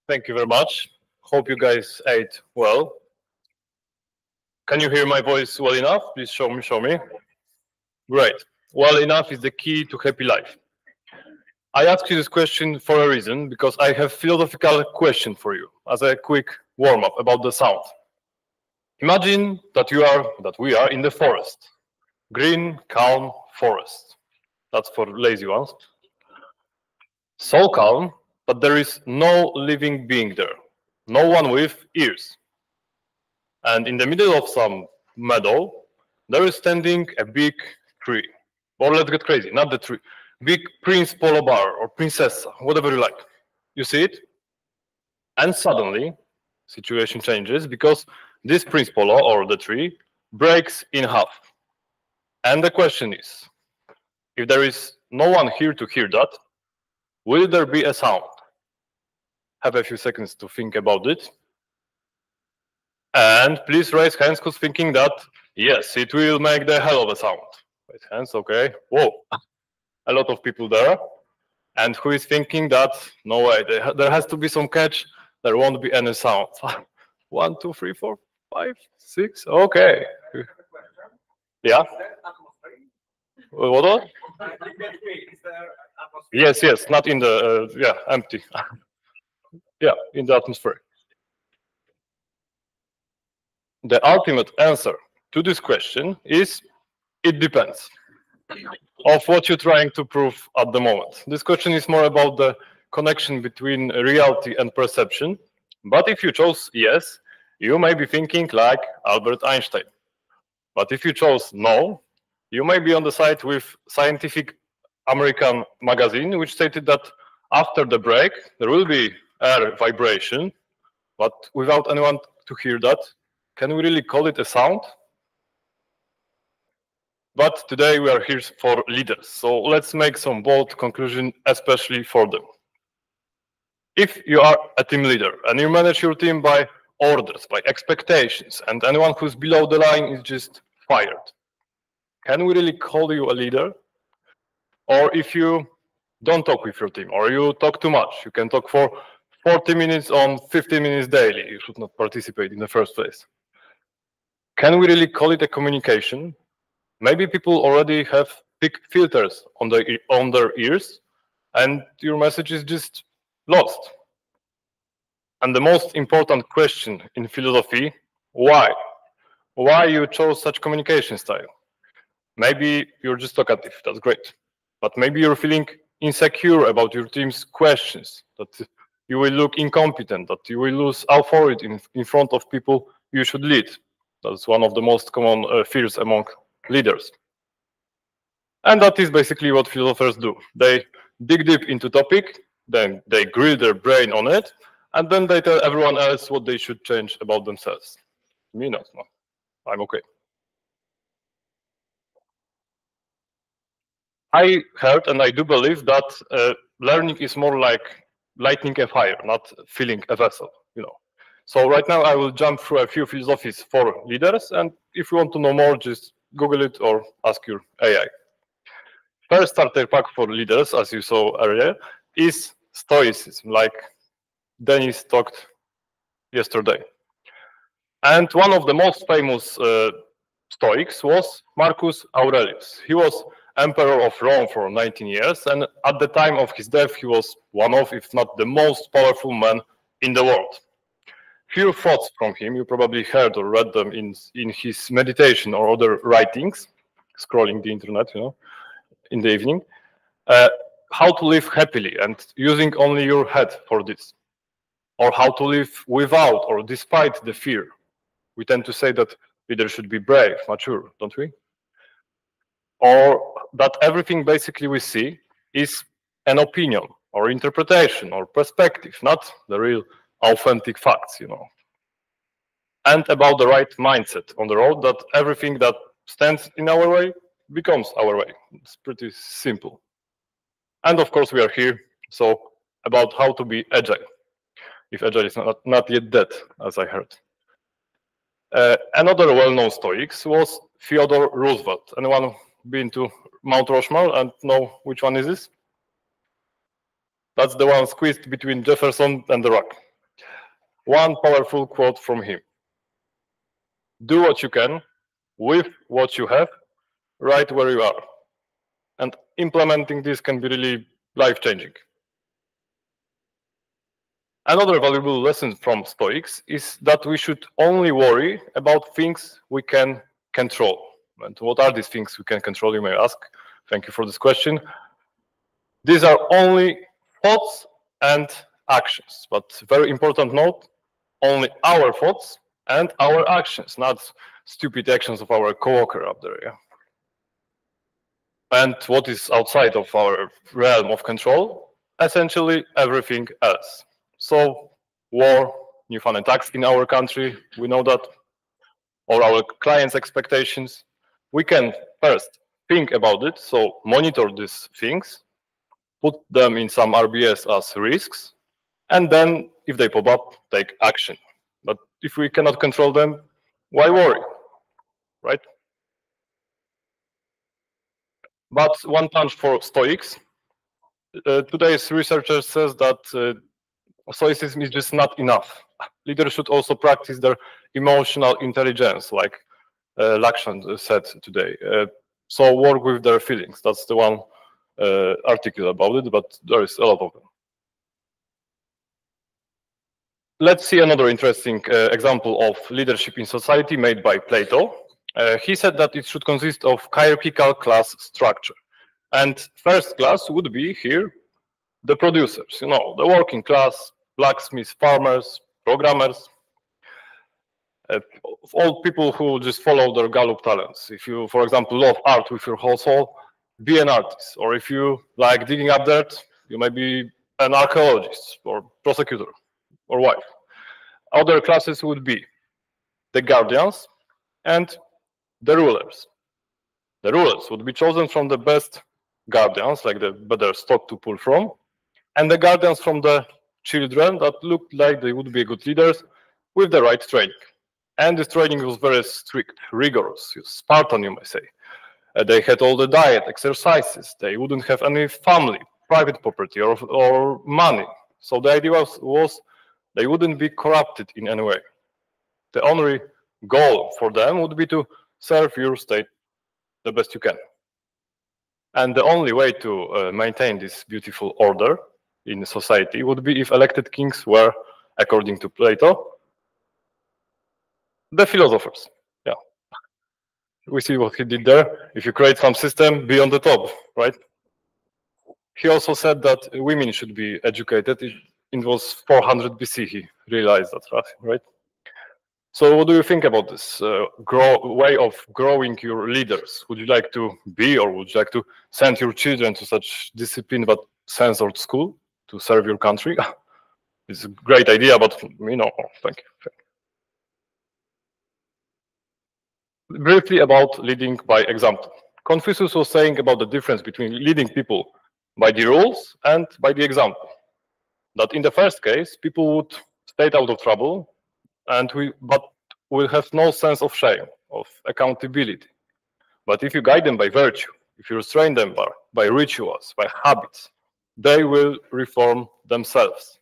Thank you very much. Hope you guys ate well. Can you hear my voice well enough? Please show me. Great. Well enough is the key to happy life. I ask you this question for a reason, because I have a philosophical question for you as a quick warm-up about the sound. Imagine that we are in the forest. Green, calm forest. That's for lazy ones. So calm that there is no living being there. No one with ears. And in the middle of some meadow, there is standing a big tree. Or let's get crazy, not the tree. Big Prince Polar Bear or Princess, whatever you like. You see it? And suddenly, situation changes because this Prince Polar or the tree breaks in half. And the question is, if there is no one here to hear that, will there be a sound? Have a few seconds to think about it. And please raise hands who's thinking that, yes, it will make the hell of a sound. Raise hands, okay. Whoa, a lot of people there. And who is thinking that, no way, there has to be some catch, there won't be any sound. 1, 2, 3, 4, 5, 6, okay. Yeah? What? Yes, not in the, empty. Yeah, in the atmosphere. The ultimate answer to this question is, it depends of what you're trying to prove at the moment. This question is more about the connection between reality and perception. But if you chose yes, you may be thinking like Albert Einstein. But if you chose no, you may be on the side with Scientific American magazine, which stated that after the break, there will be air vibration, but without anyone to hear that, can we really call it a sound? But today we are here for leaders, so let's make some bold conclusion, especially for them. If you are a team leader and you manage your team by orders, by expectations, and anyone who's below the line is just fired, can we really call you a leader? Or if you don't talk with your team, or you talk too much, you can talk for 40 minutes on 15 minutes daily, you should not participate in the first place. Can we really call it a communication? Maybe people already have big filters on their ears, and your message is just lost. And the most important question in philosophy, why? Why you chose such communication style? Maybe you're just talkative, that's great. But maybe you're feeling insecure about your team's questions, that you will look incompetent, that you will lose authority in front of people you should lead. That's one of the most common fears among leaders. And that is basically what philosophers do. They dig deep into topic, then they grill their brain on it, and then they tell everyone else what they should change about themselves. Me not, no. I'm okay. I heard and I do believe that learning is more like lighting a fire, not filling a vessel, So right now I will jump through a few philosophies for leaders, and if you want to know more, just Google it or ask your AI. First starter pack for leaders, as you saw earlier, is Stoicism, like Dennis talked yesterday. And one of the most famous Stoics was Marcus Aurelius. He was emperor of Rome for 19 years, and at the time of his death, he was one of, if not the most powerful man in the world. Few thoughts from him, you probably heard or read them in his meditation or other writings, scrolling the internet, in the evening. How to live happily and using only your head for this. Or how to live without or despite the fear. We tend to say that leaders should be brave, mature, don't we? Or that everything basically we see is an opinion or interpretation or perspective, not the real authentic facts, And about the right mindset on the road, that everything that stands in our way becomes our way. It's pretty simple. And of course we are here, so about how to be agile, if agile is not yet dead, as I heard. Another well-known Stoics was Theodore Roosevelt. Anyone been to Mount Rushmore and know which one is this? That's the one squeezed between Jefferson and the Rock. one powerful quote from him: "Do what you can with what you have, right where you are." And implementing this can be really life-changing. Another valuable lesson from Stoics is that we should only worry about things we can control. And what are these things we can control, you may ask? Thank you for this question. These are only thoughts and actions. But very important note, only our thoughts and our actions, not stupid actions of our coworker up there. Yeah? And what is outside of our realm of control? Essentially everything else. So war, new fund and tax in our country, we know that, or our clients' expectations. We can first think about it, so monitor these things, put them in some RBS as risks, and then if they pop up, take action. But if we cannot control them, why worry, right? But one punch for Stoics. Today's researcher says that Stoicism is just not enough. Leaders should also practice their emotional intelligence, like Lakshan said today. So work with their feelings. That's the one article about it, but there is a lot of them. Let's see another interesting example of leadership in society made by Plato. He said that it should consist of hierarchical class structure. And first class would be here the producers, you know, the working class, blacksmiths, farmers, programmers, all people who just follow their Gallup talents. If you, for example, love art with your whole soul, be an artist. Or if you like digging up dirt, you may be an archaeologist or prosecutor or wife. Other classes would be the guardians and the rulers. The rulers would be chosen from the best guardians, like the better stock to pull from, and the guardians from the children that looked like they would be good leaders with the right training. And this training was very strict, rigorous, Spartan, you may say. They had all the diet, exercises. They wouldn't have any family, private property, or money. So the idea was they wouldn't be corrupted in any way. The only goal for them would be to serve your state the best you can. And the only way to maintain this beautiful order in society would be if elected kings were, according to Plato, the philosophers. Yeah. We see what he did there. If you create some system, be on the top, right? He also said that women should be educated. It was 400 BC he realized that, right? So what do you think about this way of growing your leaders? Would you like to be, or would you like to send your children to such disciplined but censored school to serve your country? It's a great idea, but you know, thank you. Briefly about leading by example. Confucius was saying about the difference between leading people by the rules and by the example. That in the first case, people would stay out of trouble, but will have no sense of shame, of accountability. But if you guide them by virtue, if you restrain them by rituals, by habits, they will reform themselves.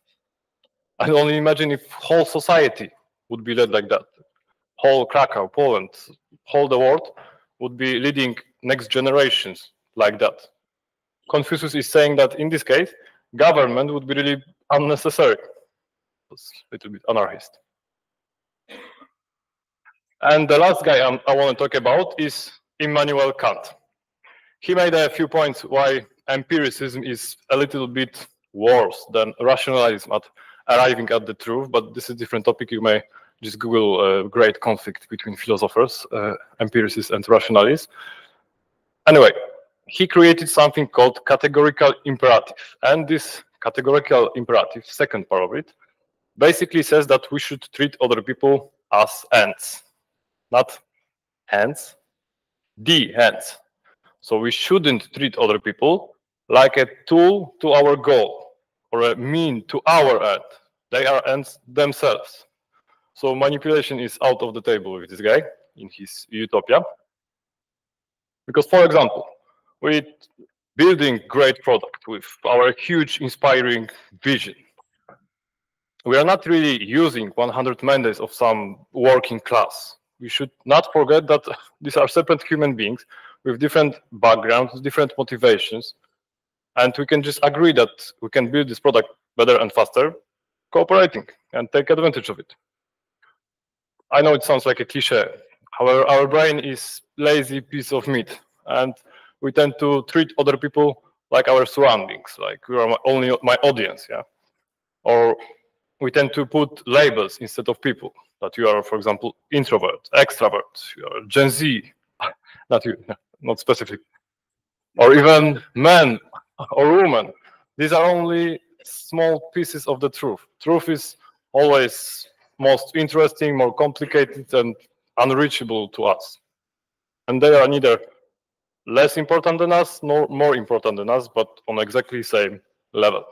And only imagine if whole society would be led like that. Whole Krakow, Poland, whole the world would be leading next generations like that. Confucius is saying that in this case, government would be really unnecessary. It's a little bit anarchist. And the last guy I want to talk about is Immanuel Kant. He made a few points why empiricism is a little bit worse than rationalism at arriving at the truth, but this is a different topic. You may just Google great conflict between philosophers, empiricists and rationalists. Anyway, he created something called categorical imperative. And this categorical imperative, second part of it, basically says that we should treat other people as ends. Not hands, the hands. So we shouldn't treat other people like a tool to our goal or a mean to our end. They are ends themselves. So manipulation is out of the table with this guy in his utopia. Because, for example, we're building great product with our huge, inspiring vision. we are not really using 100 mandates of some working class. We should not forget that these are separate human beings with different backgrounds, different motivations, and we can just agree that we can build this product better and faster, cooperating and take advantage of it. I know it sounds like a cliche. However, our brain is lazy piece of meat, and we tend to treat other people like our surroundings, like you are only my audience, yeah? Or we tend to put labels instead of people, that you are, for example, introvert, extrovert, you are Gen Z, not you, not specific, or even man or woman. These are only small pieces of the truth. Truth is always most interesting, more complicated, and unreachable to us. And they are neither less important than us, nor more important than us, but on exactly the same level.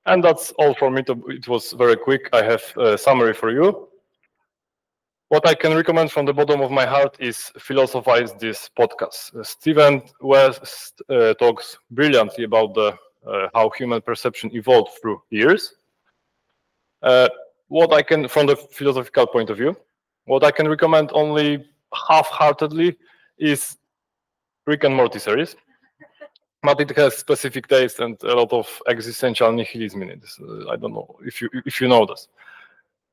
And that's all for me. It was very quick. I have a summary for you. What I can recommend from the bottom of my heart is philosophize this podcast. Stephen West talks brilliantly about how human perception evolved through years. What I can, from the philosophical point of view, what I can recommend only half-heartedly is Rick and Morty series, but it has specific taste and a lot of existential nihilism in it. I don't know if you know this,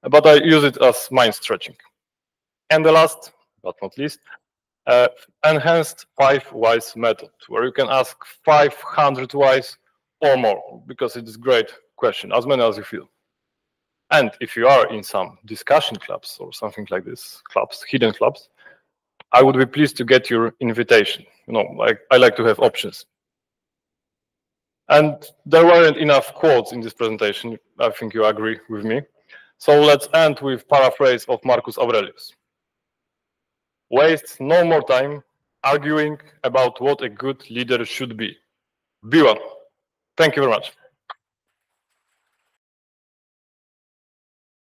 but I use it as mind stretching. And the last but not least, enhanced 5 whys method, where you can ask 500 whys or more, because it is a great question, as many as you feel. And if you are in some discussion clubs or something like this, clubs, hidden clubs, I would be pleased to get your invitation. You know, like I like to have options. And there weren't enough quotes in this presentation. I think you agree with me. So let's end with paraphrase of Marcus Aurelius. Waste no more time arguing about what a good leader should be. Be one. Thank you very much.